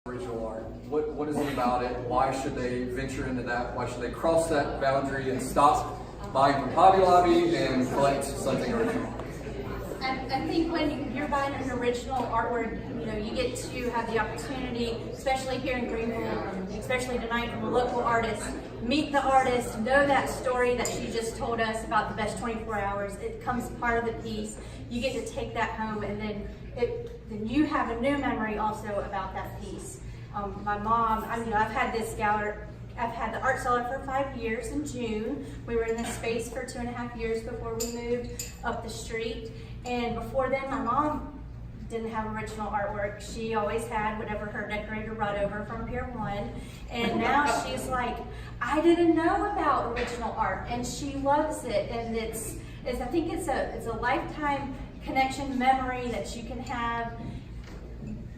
Original art. What is it about it? Why should they venture into that? Why should they cross that boundary and stop buying from Hobby Lobby and collect something original? I think when you're buying an original artwork, you get to have the opportunity, especially here in Greenville, especially tonight from a local artist, meet the artist, know that story that she just told us about the best 24 hours. It becomes part of the piece. You get to take that home, and then you have a new memory also about that piece. My mom, I've had this gallery. I've had the art cellar for 5 years in June. We were in this space for 2.5 years before we moved up the street. And before then, my mom didn't have original artwork. She always had whatever her decorator brought over from Pier 1. And now she's like, I didn't know about original art. And she loves it. And I think it's a lifetime connection memory that you can have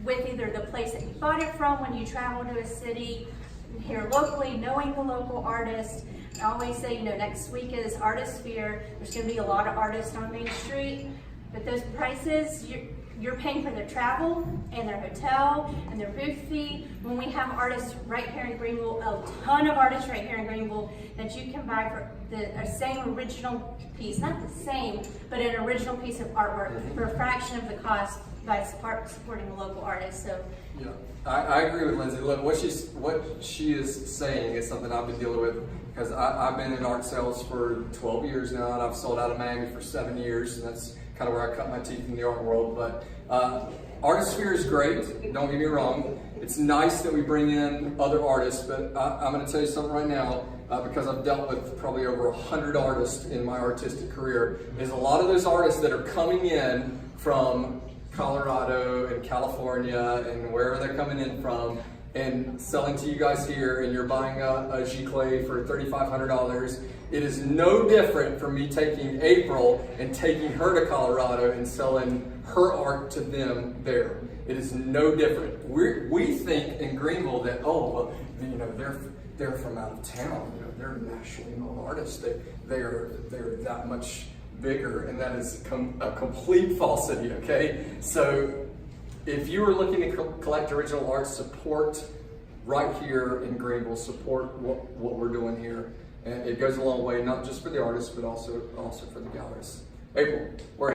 with either the place that you bought it from when you travel to a city, here locally, knowing the local artist. I always say, next week is Artist Fair. There's going to be a lot of artists on Main Street, but those prices, you're paying for their travel and their hotel and their booth fee. When we have artists right here in Greenville, a ton of artists right here in Greenville that you can buy for the same original piece, not the same, but an original piece of artwork for a fraction of the cost by supporting a local artist. So yeah, I agree with Lindsay. Look, what she is saying is something I've been dealing with, because I've been in art sales for 12 years now, and I've sold out of Miami for 7 years, and that's kind of where I cut my teeth in the art world. But Artist Fair is great, don't get me wrong. It's nice that we bring in other artists, but I'm going to tell you something right now, because I've dealt with probably over 100 artists in my artistic career, is a lot of those artists that are coming in from Colorado and California and wherever they're coming in from and selling to you guys here, and you're buying a Giclée for $3,500. It is no different from me taking April and taking her to Colorado and selling her art to them there. It is no different. We think in Greenville that, they're from out of town. They're nationally known artists. They're that much bigger, and that is a complete falsity. Okay, so if you are looking to collect original art, support right here in Greenville. Support what we're doing here, and it goes a long way, not just for the artists, but also for the galleries. April, where